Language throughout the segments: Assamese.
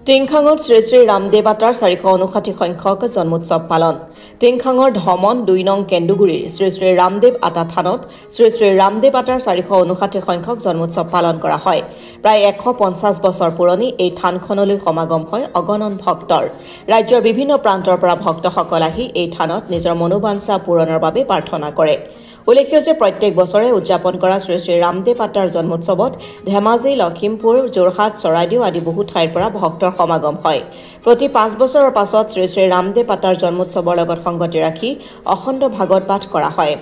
টিংখাঙত শ্ৰী শ্ৰী ৰামদেৱ আটাৰ 459 সংখ্যক জন্মোৎসৱ পালন। টিংখাঙৰ ধমন 2 নং কেন্দুগুৰিৰ শ্ৰী শ্ৰী ৰামদেৱ আটা থানত শ্ৰী শ্ৰী ৰামদেৱ আটাৰ 459 সংখ্যক জন্মোৎসৱ পালন কৰা হয়। প্ৰায় 150 বছৰ পুৰণি এই থানখনলৈ সমাগম হয় অগণন ভক্তৰ। ৰাজ্যৰ বিভিন্ন প্ৰান্তৰ পৰা ভক্তসকল আহি এই থানত নিজৰ মনোবাঞ্ছা পূৰণৰ বাবে প্ৰাৰ্থনা কৰে। উল্লেখ্য যে প্ৰত্যেক বছৰে উদযাপন কৰা শ্ৰী শ্ৰী ৰামদেৱ আটাৰ জন্মোৎসৱত ধেমাজি, লখিমপুৰ, যোৰহাট, চৰাইদেউ আদি বহু ঠাইৰ পৰা ভক্তৰ সমাগম হয়। প্ৰতি 5 বছৰৰ পাছত শ্ৰী শ্ৰী ৰামদেৱ আটাৰ জন্মোৎসৱৰ লগত সংগতি ৰাখি অখণ্ড ভাগৱত পাঠ কৰা হয়।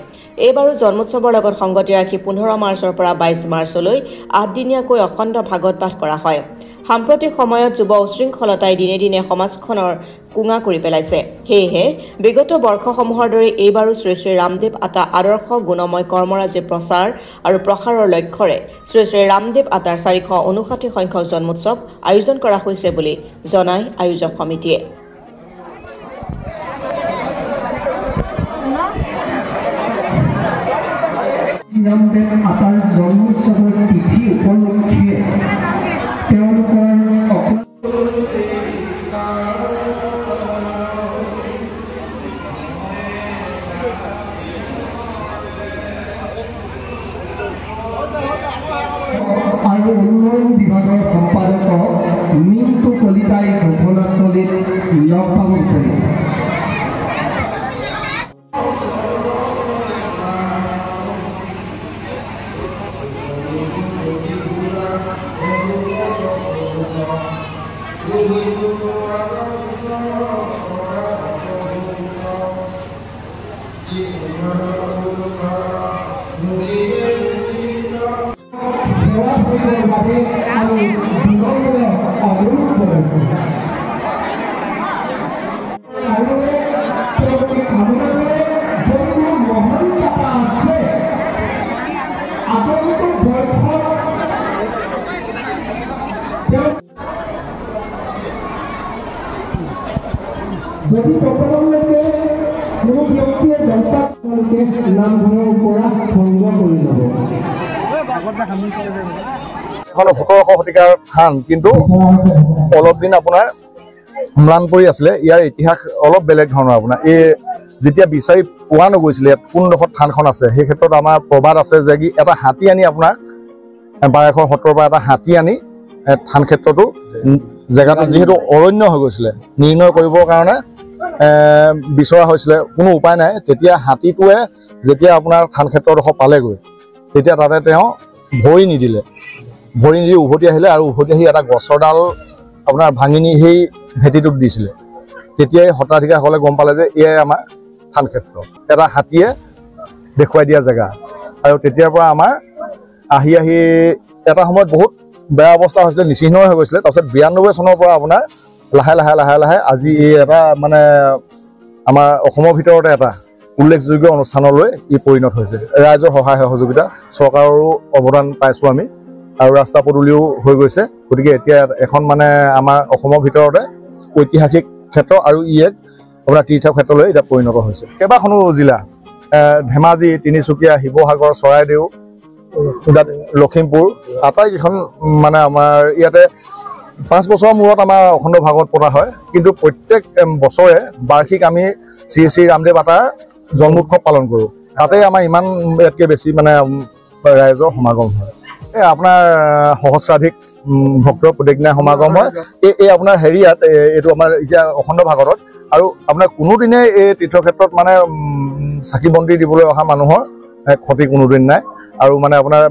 এইবাৰো জন্মোৎসৱৰ লগত সংগতি ৰাখি 15 মাৰ্চৰ পৰা 22 মাৰ্চলৈ 8 দিনীয়াকৈ অখণ্ড ভাগৱত পাঠ কৰা হয়। সাম্প্ৰতিক সময়ত যুৱ উশৃংখলতাই দিনে দিনে সমাজখনৰ কুঙা কৰি পেলাইছে। সেয়েহে বিগত বৰ্ষসমূহৰ দৰে এইবাৰো শ্ৰী শ্ৰী ৰামদেৱ আটা আদৰ্শ গুণময় কৰ্মৰাজি প্ৰচাৰ আৰু প্ৰসাৰৰ লক্ষ্যৰে শ্ৰী শ্ৰী ৰামদেৱ আটাৰ 459 সংখ্যক জন্মোৎসৱ আয়োজন কৰা হৈছে বুলি জনায় আয়োজক সমিতিয়ে। ৰামদেৱ আটাৰ জন্মোৎসৱৰ তিথি উপলক্ষে তেওঁলোকৰ আৰু উন্নয়ন বিভাগৰ সম্পাদক মিণ্টু কলিতাই ঘটনাস্থলীত লগ পাব বিচাৰিছে। যদি বৰ্তমানলৈকে কোনো ব্যক্তিয়ে জনতাক নামঘৰৰ পৰা সংগ্ৰহ কৰি ল'ব। এখন 17শ শতিকাৰ থান, কিন্তু অলপ দিন আপোনাৰ ম্লান পৰি আছিলে। ইয়াৰ ইতিহাস অলপ বেলেগ ধৰণৰ। আপোনাৰ এই যেতিয়া বিচাৰি পোৱা নগৈছিলে ইয়াত কোনডোখৰত থানখন আছে, সেই ক্ষেত্ৰত আমাৰ প্ৰবাদ আছে যে কি এটা হাতী আনি আপোনাৰ 1200 সত্ৰৰ পৰা এটা হাতী আনি থান ক্ষেত্ৰতো জেগাটো যিহেতু অৰণ্য হৈ গৈছিলে নিৰ্ণয় কৰিবৰ কাৰণে বিচৰা হৈছিলে, কোনো উপায় নাই। তেতিয়া হাতীটোৱে যেতিয়া আপোনাৰ থান ক্ষেত্ৰডোখৰ পালেগৈ, তেতিয়া তাতে তেওঁ ভৰি নিদিলে, ভৰি নিদি উভতি আহিলে আৰু উভতি আহি এটা গছৰ ডাল আপোনাৰ ভাঙি নি সেই ভেটিটোত দিছিলে। তেতিয়াই সত্ৰাধিকাৰসকলে গম পালে যে এয়াই আমাৰ থান ক্ষেত্ৰ, এটা হাতীয়ে দেখুৱাই দিয়া জেগা। আৰু তেতিয়াৰ পৰা আমাৰ আহি আহি এটা সময়ত বহুত বেয়া অৱস্থা হৈছিলে, নিচিহ্ন হৈ গৈছিলে। তাৰপিছত 92 চনৰ পৰা আপোনাৰ লাহে লাহে আজি এই এটা মানে আমাৰ অসমৰ ভিতৰতে এটা উল্লেখযোগ্য অনুষ্ঠানলৈ ই পৰিণত হৈছে। ৰাইজৰ সহায় সহযোগিতা, চৰকাৰৰো অৱদান পাইছোঁ আমি, আৰু ৰাস্তা পদূলিও হৈ গৈছে। গতিকে এতিয়া এখন মানে আমাৰ অসমৰ ভিতৰতে ঐতিহাসিক ক্ষেত্ৰ আৰু ই এক আপোনাৰ তীৰ্থক্ষেত্ৰলৈ এতিয়া পৰিণত হৈছে। কেইবাখনো জিলা, ধেমাজি, তিনিচুকীয়া, শিৱসাগৰ, চৰাইদেউ, লখিমপুৰ আটাইকেইখন মানে আমাৰ ইয়াতে 5 বছৰৰ মূৰত আমাৰ অখণ্ড ভাগৱত পতা হয়। কিন্তু প্ৰত্যেক বছৰে বাৰ্ষিক আমি শ্ৰী শ্ৰী ৰামদেৱ আটাৰ জন্মোৎসৱ পালন কৰোঁ। তাতে আমাৰ ইমান ইয়াতকৈ বেছি মানে ৰাইজৰ সমাগম হয়। এই আপোনাৰ সহস্ৰাধিক ভক্তৰ প্ৰত্যেকদিনাই সমাগম হয়। এই আপোনাৰ হেৰিয়াত এইটো আমাৰ এতিয়া অখণ্ড ভাগৱতত। আৰু আপোনাৰ কোনোদিনে এই তীৰ্থক্ষেত্ৰত মানে চাকি বন্তি দিবলৈ অহা মানুহৰ ক্ষতি কোনোদিন নাই। আৰু মানে আপোনাৰ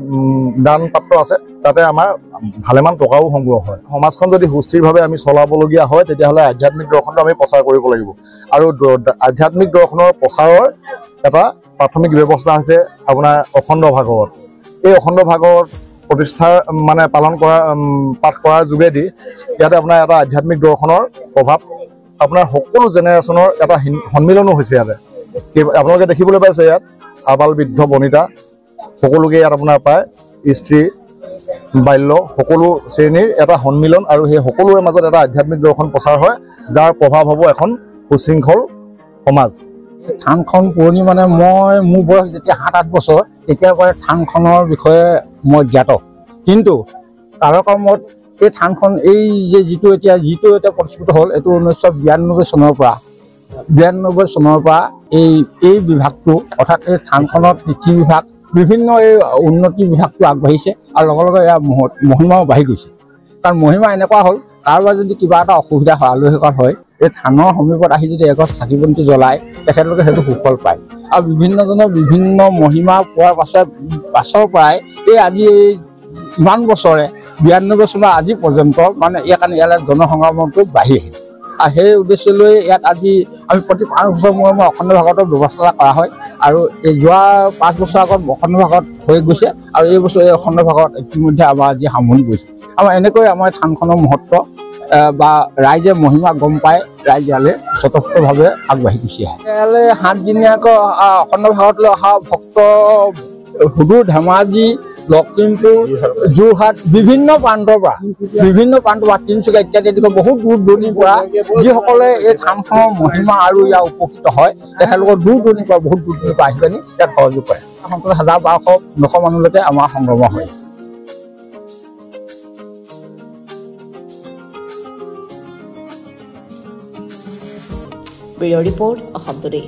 দান পাত্ৰ আছে, তাতে আমাৰ ভালেমান টকাও সংগ্ৰহ হয়। সমাজখন যদি সুস্থিৰভাৱে আমি চলাবলগীয়া হয়, তেতিয়াহ'লে আধ্যাত্মিক দৰ্শনটো আমি প্ৰচাৰ কৰিব লাগিব। আৰু আধ্যাত্মিক দৰ্শনৰ প্ৰচাৰৰ এটা প্ৰাথমিক ব্যৱস্থা হৈছে আপোনাৰ অখণ্ড ভাগৱত। এই অখণ্ড ভাগৱত প্ৰতিষ্ঠাৰ মানে পালন কৰা পাঠ কৰাৰ যোগেদি ইয়াতে আপোনাৰ এটা আধ্যাত্মিক দৰ্শনৰ প্ৰভাৱ আপোনাৰ সকলো জেনেৰেশ্যনৰ এটা সন্মিলনো হৈছে। ইয়াতে আপোনালোকে দেখিবলৈ পাইছে, ইয়াত আবাল বৃদ্ধ বনিতা সকলোকে ইয়াত আপোনাৰ পায়, স্ত্ৰী বাল্য সকলো শ্ৰেণীৰ এটা সন্মিলন, আৰু সেই সকলোৰে মাজত এটা আধ্যাত্মিক দৰ্শন প্ৰচাৰ হয়, যাৰ প্ৰভাৱ হ'ব এখন সুশৃংখল সমাজ। থানখন পুৰণি মানে মোৰ বয়স যেতিয়া 7-8 বছৰ, তেতিয়াৰ পৰাই থানখনৰ বিষয়ে মই জ্ঞাত। কিন্তু কালক্ৰমত এই থানখন এই যে যিটো এতিয়া প্ৰতিষ্ঠিত হ'ল এইটো 1992 চনৰ পৰা এই বিভাগটো অৰ্থাৎ এই থানখনত কৃষি বিভাগ বিভিন্ন এই উন্নতি বিভাগটো আগবাঢ়িছে আৰু লগে লগে ইয়াৰ মহিমাও বাঢ়ি গৈছে। কাৰণ মহিমা এনেকুৱা হ'ল কাৰোবাৰ যদি কিবা এটা অসুবিধা হয় আলহীকল হয় এই থানৰ সমীপত আহি যদি এগছ চাকি বন্তি জ্বলায় তেখেতলোকে সেইটো সুফল পায়। আৰু বিভিন্নজনৰ বিভিন্ন মহিমা পোৱাৰ পাছৰ পৰাই এই আজি ইমান বছৰে 92 চনৰ আজি পৰ্যন্ত মানে ইয়ালৈ জনসংগ্ৰামটো বাঢ়ি আহিল। আৰু সেই উদ্দেশ্য লৈ ইয়াত আজি আমি প্ৰতি 5 বছৰ মূৰে মূৰে অখণ্ড ভাগৱতৰ ব্যৱস্থা কৰা হয় আৰু এই যোৱা 5 বছৰ আগত অখণ্ড ভাগৱত হৈ গৈছে আৰু এই বছৰ এই অখণ্ড ভাগৱত ইতিমধ্যে আমাৰ আজি সামৰণি গৈছে। আমাৰ এনেকৈ আমাৰ থানখনৰ মহত্ব বা ৰাইজে মহিমা গম পাই ৰাইজ ইয়ালৈ স্বতঃস্ফূৰ্তভাৱে আগবাঢ়ি গুচি আহে। ইয়ালৈ 7 দিনীয়াকৈ অখণ্ড ভাগৱতলৈ অহা ভক্ত সুদূৰ ধেমাজি, লখিমপুৰ, যোৰহাট বিভিন্ন প্ৰান্তৰ পৰা তিনিচুকীয়া ইত্যাদি বহুত দূৰ দূৰণিৰ পৰা যিসকলে এই থানখনৰ মহিমা আৰু ইয়াৰ উপকৃত হয় তেখেতলোকৰ দূৰ দূৰণিৰ পৰা বহুত দূৰ দূৰণিৰ পৰা আহি পিনি ইয়াত সহযোগ কৰে। 1000-1200-900 মানুহলৈকে আমাৰ সংগ্ৰম হয়। Bureau' report Assam today.